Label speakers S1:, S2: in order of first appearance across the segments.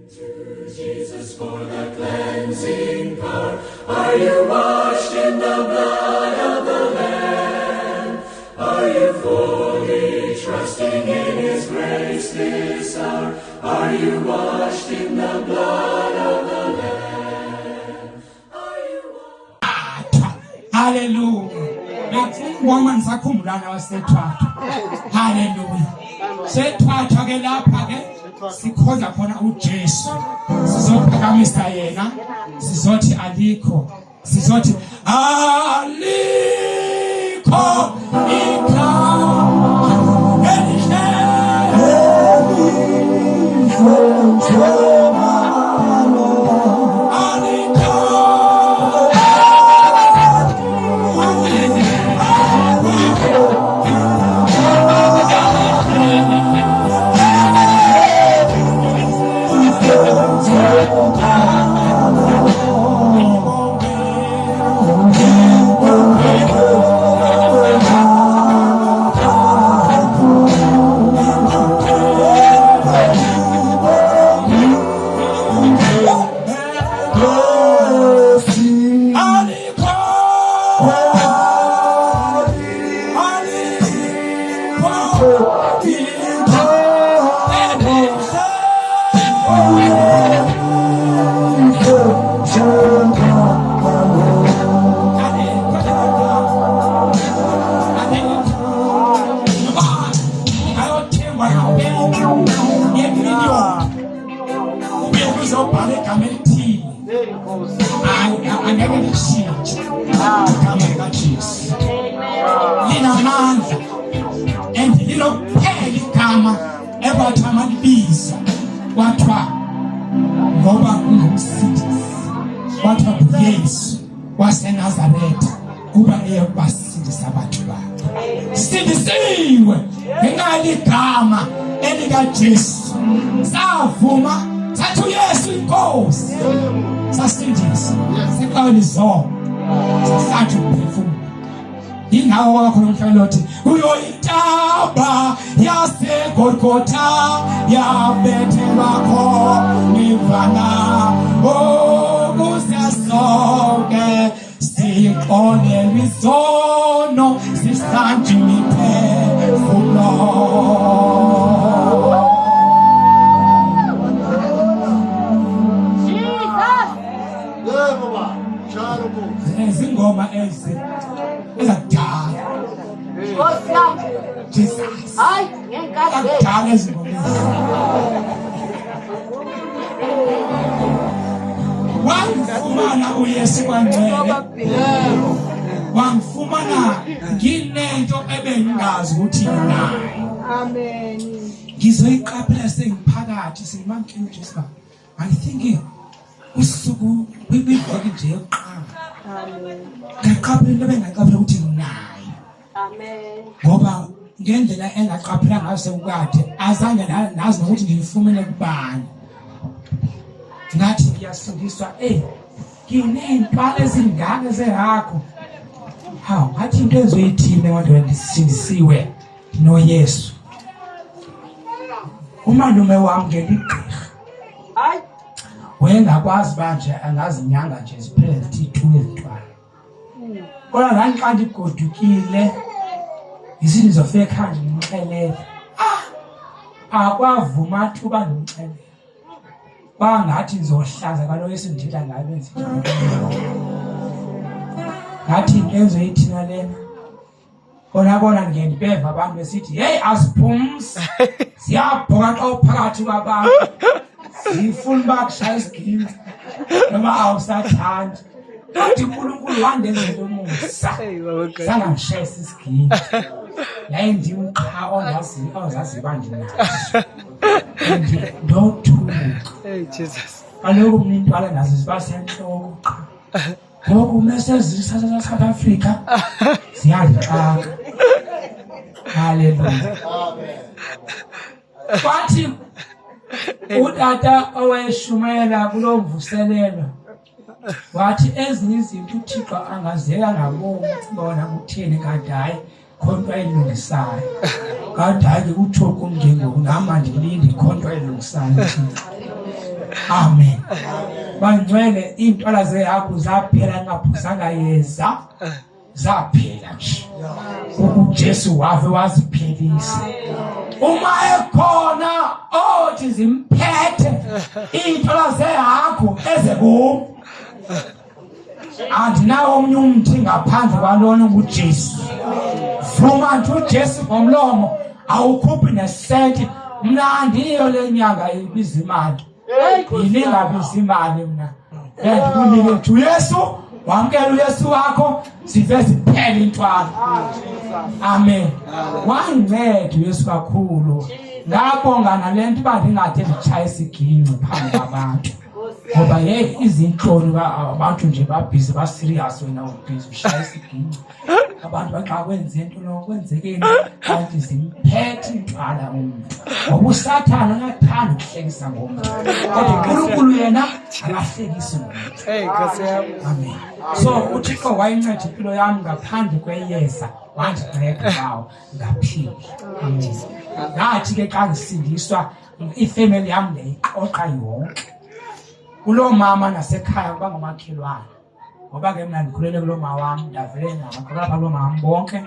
S1: Jesus for the cleansing power. Are you washed in the blood of the Lamb? Are you fully trusting in His grace this hour? Are you washed in the blood of the Lamb? Are you washed?
S2: Hallelujah. Woman sakhumbulana wasethathu. Hallelujah. Sethatha ke lapha ke sikhoza khona uJesu. Sizophakamisa yena. Sizothi alikho. Sizothi alikho igama elihle. Jesu savuma sathi uYesu inkosi sasindisa sekwalizo sasathi uphefumula ingawo wakho nomhlelothi uyoyitaba yaseGolgotha yabethelwa khona ivana okusasonke siqolelwe izono sisanjwe imiphefumulo. Zingoma ezakudala. Jesus.
S3: Hayi, ngenkathi
S2: akudala ezingoma. Wangifumana uYesu kwangcwele. Wangifumana nginento ebengingazi ukuthi nayo.
S3: Amen.
S2: Ngizoyiqaphela sengiphakathi sengimamkela uJesu. I think usuku bibikho nje yokuqala.
S3: Amen.
S2: Ngaqaphela bengaqaphela ukuthi nginayo.
S3: Amen.
S2: Ngoba ngendlela engaqaphela ngayo sekukade azange nazi ukuthi ngiyifumene kubani. Ngathi ngiyasindiswa nginey'mpala ezingaka zehakho. Hawu ngathi into ezoyithini abantu bendisindisiwe noYesu. Umalume wami ngeligqirha.
S3: Hayi.
S2: Wengakwazi manje angazinyanga nje ziphele zithi 2 ezintwana. Kodwa ngiqala igodukile izinto zofika khanje ngimxelele. Akwavuma thuba ngimxelele. Bangathi ngizohlaza kaloku esinditha ngayo benzile. Ngathi inkenzo yithina lena. Kona ngiyendibeva abantu besithi hey asiphumsi. Siyabhoka xa uphakathi kwabantu. Sifuna bakushaya isigidi. Noma awusathandi. Kodwa uNkulunkulu wandenzela umusa. Sangamshayisa isigidi. Yayindimqha ongazi banje naso. Don't
S4: hey Jesus.
S2: Kaloku mina intwala nazo zibasenhloko qha. Ngoku mesezisa South Africa siyadixaka. Hallelujah. Amen. Kwathi utata owayeshumayela kulomvuselelo wathi ezinye izinto uThixo angazeka ngabona bona kutheni kanti hayi khonto ayilungisayo. Kanti hayi uThixo kumngengo nama ndilinde khonto ayilungisayo. Amen. Bangcwele intwala zehagu zaphela ngaphuzanga yeza zaphela nje. UJesu wave waziphelisa. Uma ekhona othi zimphethe intwala zehagu ezekubo. Andinawo omnye umthi ngaphandle kwalona nguJesu. Vuma nje uJesu ngomlomo awukhuphi nesenti. Mna ndiyo lenyanga ibiza imali. Iningabiza imali mna. Ndikunike nje uYesu, wamkela uYesu wakho sive siphele intwala. Amen. Wanginceda uYesu kakhulu. Ngabonga nalento bandingade ndichaya isiginci phambi kwabantu. Ngoba izinhloni abantu nje babhizi ba serious wena ubhizi ushaya isiginci. Abantu baxa kwenze into nokwenzekeni kanti zimphethe intwala umuntu. Ngoba uSathane uyathanda ukuhlekisa ngomuntu. Kodwa uNkulunkulu yena akahlekisi ngomuntu. Amen. So uThixo wayinceda impilo yami ngaphandle kweyeza. Wandinceda ngawo ngaphila. Amen. Ngathi ke xa ngisindiswa ifamily yami leyiqoqa yonke. Kulo mama nasekhaya kuba ngomakhelwane. Ngoba ke mina ndikhulele kulo mama wami ndavele ngakholwa kulo mama bonke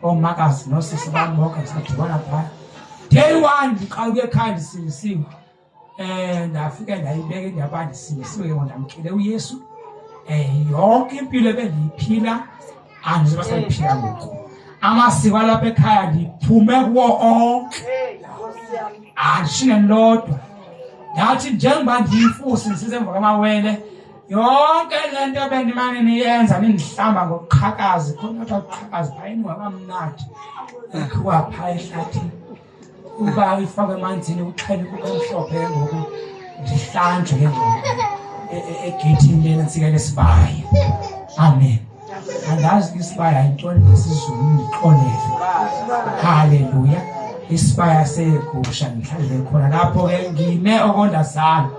S2: omakazi nosisi bami bonke sadibana pha. Day 1 ndiqhaluke ekhaya ndisindisiwe. Ndafika ndayibeka indaba ndisindisiwe ke ndamkhele uYesu. Yonke impilo ebendiyiphila andizoba sayiphila ngoku. Amasiko lapha ekhaya ndiphume kuwo onke. Andishine lodwa. Yathi njengoba ndiyifusi ngisize emva kwamawele yonke lento bendimane niyenza nindihlamba ngokuqhakazi khona ukuqhakazi phayini kwamnandi ekhuwa pha ehlathini uba ifake emanzini uxhele kumhlophe ngoku ndihlanjwe ke ngoku egethini lena sikele sibaya. Amen. Andazi isibaya intoni lesizulu ngixolele. Hallelujah. Isibaya segusha ngihlale khona lapho ke ngime okondazana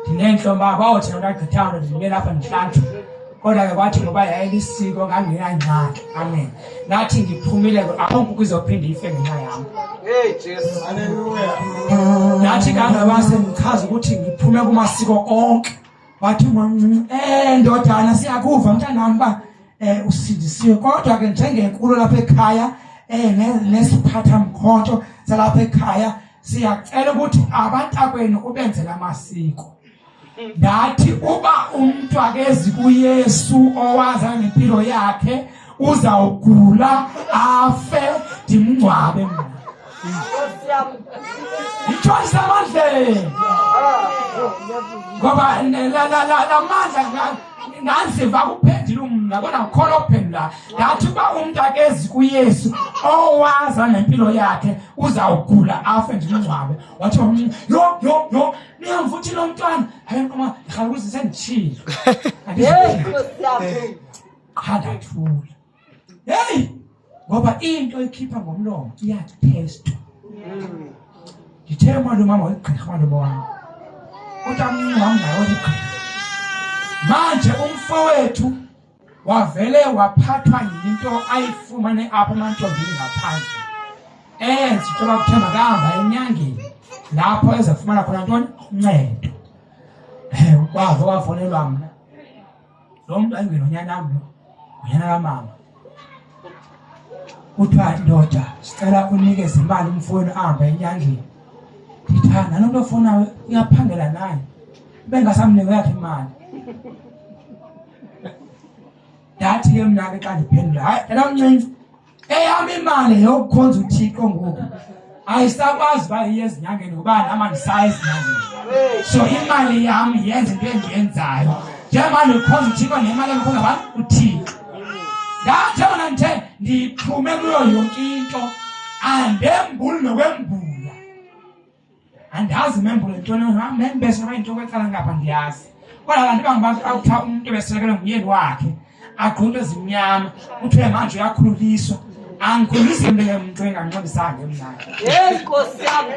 S2: ndinenhlomba bawothi ngagqithana ndime lapha ndihlanjwe kodwa ke kwathi ngoba yayilisiko ngangeyancane. Amen. Nathi ngiphumile akukho kuzophinda ife ngenxa yami.
S4: Jesus.
S2: Hallelujah. Nathi kangabase ngichaza ukuthi ngiphume kumasiko onke. Wathi ndodana siyakuva mntanami ba usindisiwe kodwa ke njengenkulu lapha ekhaya nesiphatha mkhonto salapha ekhaya siyacela ukuthi abantakwenu ubenzela amasiko. Ndathi uba umuntu akezi kuYesu owaza ngempilo yakhe uzawugula afe ndimngcwabe mina. Ithonisa amandla. Ngoba la mandla nansiva kuphendula umna kodwa ngikhona ukuphendula. Ngathi uba umuntu akezi kuYesu owaza ngempilo yakhe uzawugula afe ndimngcwabe. Wathi yo niyamvuthile umntwana hayi noma ngihalukuze sendichile. Khanda thula. Hey ngoba into ikhipha ngomlomo iyathestwa. Ngithe manje mama wegqirha manje wami. Utamncinci wami naye wegqirha. Manje umfowethu wavele waphathwa yinto ayifumane apha emantombini ngaphandle. Sithola kuthemba kahamba enyangeni lapho ezafumana khona ntoni uncedo. Kwavo wafonelwa mna. Lo muntu ayingena unyanami lo. Uyana kamama. Kuthiwa ndoda sicela unikeze imali umfowenu ahamba enyangeni. Ngithanda lo muntu ofuna uyaphangela naye. Bengasamnika yakhe imali. Ndathi ke mina ke xa ndiphendula hayi yena mncinci eyami imali yokukhonza uThixo ngoku ayisakwazi ba iyezinyangeni ngoba nama ndisaya ezinyangeni. So imali yami yenza into endiyenzayo njengoba ndikhonza uThixo nemali engikhonza abantu uThixo. Ngathi wona nje ndiphume kuyo yonke into andembuli nokwembula. Andazi membule ntoni membese into kwecala ngapha ndiyazi. Kodwa kanti bangabantu awutha umuntu besekele nguyeni wakhe aqhunte ezimnyama uthe manje uyakhululiswa angikhulisi impilo umuntu enganqobisanga emnandi.
S3: Nkosi yami.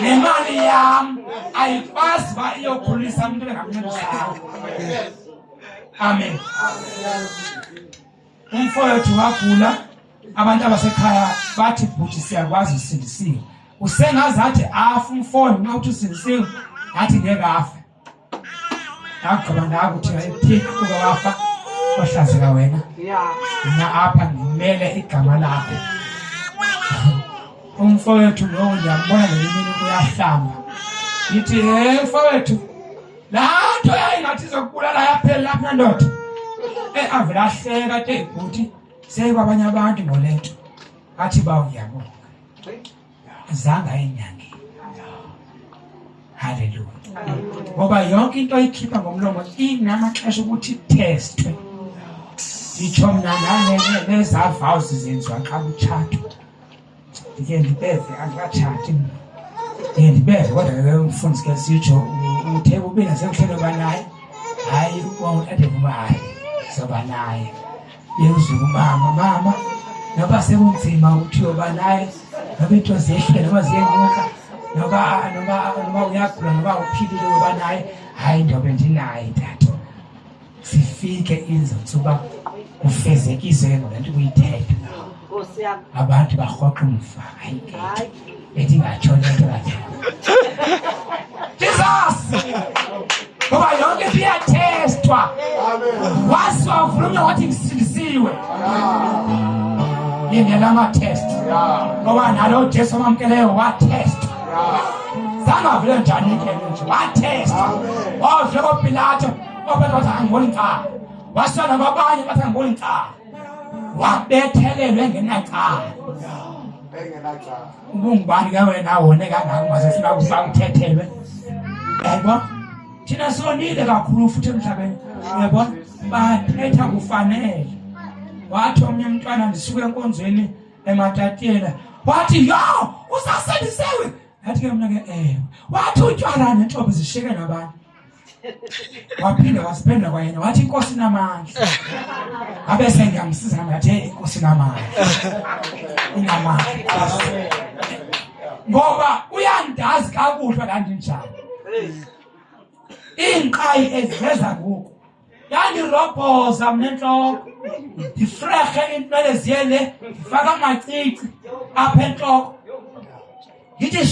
S2: Nemali yami ayikwazi ba iyokhulisa umuntu enganqobisanga. Amen. Umfowethu wagula abantu abasekhaya bathi bhuti siyakwazi usindisiwe. Usengazathi afa umfowethu nxa uthi usindisiwe athi ngeke afe akugqiba ngakuthi ayithiki ukuwafa ohlazeka wena mina apha ngimele igama lakho umfowethu lo ngiyambona ngelimini kuyahlamba ngithi mfowethu lanto yayingathi zokubulala yaphela lapha ndoda avela ahleka ade ukuthi sekwabanye abantu ngolento athi bawo ngiyabonga azange ayinyangeni. Hallelujah. Ngoba yonke into ayikhipha ngomlomo inamaxesha ukuthi testwe. Itsho mna neza vows zenziwa xa kutshatwa. Ndike ndibeve andikatshati mna. Ndike ndibeve kodwa ke umfundisi ke sitsho uthe ubina sekuhlelo banaye. Hayi ubona ade kuba hayi soba naye. Yezulu mama noba sekunzima ukuthi yoba naye noba into zehle noba ziyenyuka noba uyagula noba uphilile yoba naye hayi ndobe ndinaye tata sifike izotsuba ufezekise ngolento kuyithetha abantu barhoqa umva hayi ethi ngatsho lento kahle Jesus ngoba yonke iyatestwa wasivula wathi ngisindisiwe yena ma test ngoba nalo Jesu amamkeleyo wa test zanga vile njani ke nje wa test ovle ko Pilato obathatha angiboni cha wasona babanye bathi angiboni cha wabethelelwe ngenacala ubungibani ka wena wona kangaka mase sifuna ukufa uthethelwe yebo thina sonile kakhulu futhi emhlabeni uyabona bathetha kufanele wathi omnye umntwana ndisuke enkonzweni ematatiyela wathi yo usasendisewe yathi ke mina ke wathi utywala nentobe zishike nabantu waphinde wasipenda kwayena wathi inkosi namandla abe sengiyamsiza ngathi inkosi namandla inamandla ngoba uyandazi kakuhle kanti njani inqayi eziveza ngoku yandirobhoza mnenhloko ndifrehe intwele ziyele ndifaka amacici apha entloko ndithi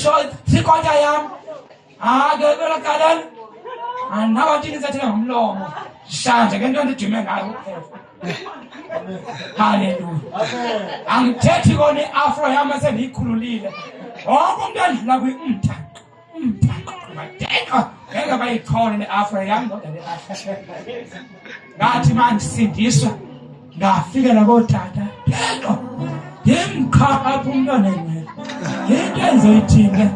S2: sikota yam akebela kalelo andinabantu ndizathela ngomlomo shanje ke nto ndidume ngayo ukhefa. Hallelujah. Angithethi kona i-afro yam esendiyikhululile wonke umntu endlula kwi-umthaqo badeka ngeke bayichole le-afro yam kodwa le-afro ngathi mandisindiswa ngafikela kootata yento ndimkhapha umntwana enwele yinto enzoyithini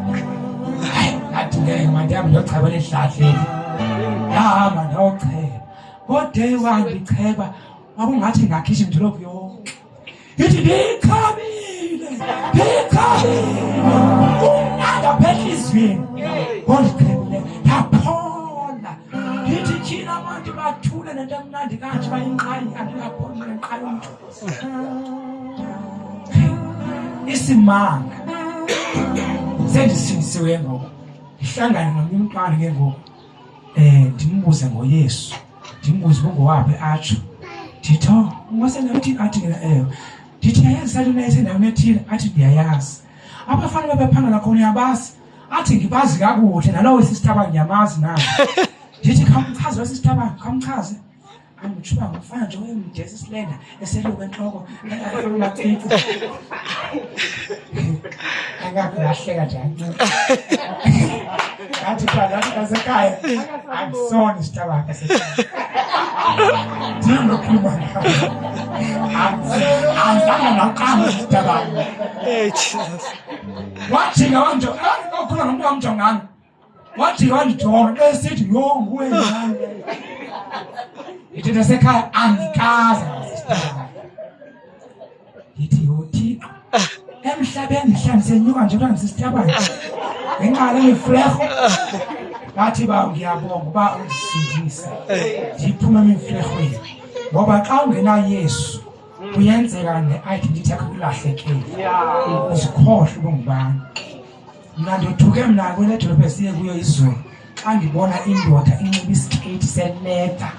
S2: hayi ngathi ngeke mandihamba ndiyochabela ehlahleni ndahamba ndayocheba kodwa wandicheba wakungathi ngakhishwa idolophu yonke ithi ndikhabile umnanda phehlizweni kondichebile ndaphola ndithi thina abantu bathule nento emnandi kanje bayinqayi andingaphola ngenqayi umntu isimanga sendisindisiwe ngoku ndihlangane nomnye umntwana ke ngoku ndimbuze ngoYesu ndimbuze ngowaphi atsho nditho ungasendathi athi ndithi ayazi salona esendaweni ethile athi ndiyayazi abafana bephangela khona yabazi athi ngibazi kakuhle nalowo sisithaba ngiyamazi naye ndithi khamchaze wesithaba khamchaze angitshuba ngifana nje wemdesi silenda eseluka enhloko amacici angakulahleka njani ngathi phakathi kasekhaya akusona isithaba ndinokhuluma azange naqamba isithaba
S4: Jesus.
S2: wajika wanjonga okhuluma nomuntu wamjonganga wajika wandijonga esithi yo nguwe nani ithi sekhaya angikaza isithaba ithi uThixo emhlabeni hlanzenyuka nje kwangu sisithaba ngenqala ngifleho ngathi ba ngiyabonga uba undisindisa ndiphuma emflehweni ngoba xa ungena Yesu kuyenzeka ne-identity yakho ilahlekile uzikhohle ubungubani. Mna ndothuke mna kwele dolophu esiye kuyo izulu xa ndibona indoda inxiba isiketi seleda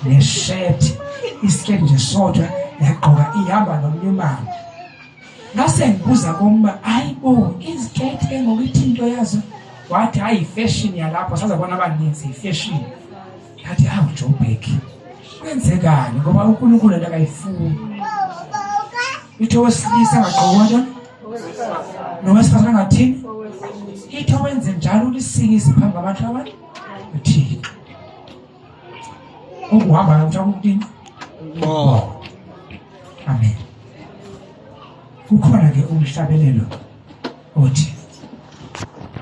S2: nesheti isiketi nje sodwa yagqoka ihamba nomnyumana ngase ngibuza komba hayibo iziketi ke ngokuthi into yazo wathi hayi fashion yalapho sazabona abaninzi fashion yathi hawu Joburg kwenzekani ngoba uNkulunkulu akayifuni itho wesilisa ngaqokonto nowesifazana ngathini itho wenze njalo ulisikise phambi kwabantu abantu uthini ukuhamba ukuthi amen kukhona ke umhlabelelo othi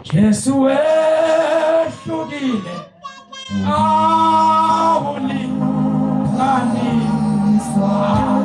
S2: Jesu wehlukile awulinganiswa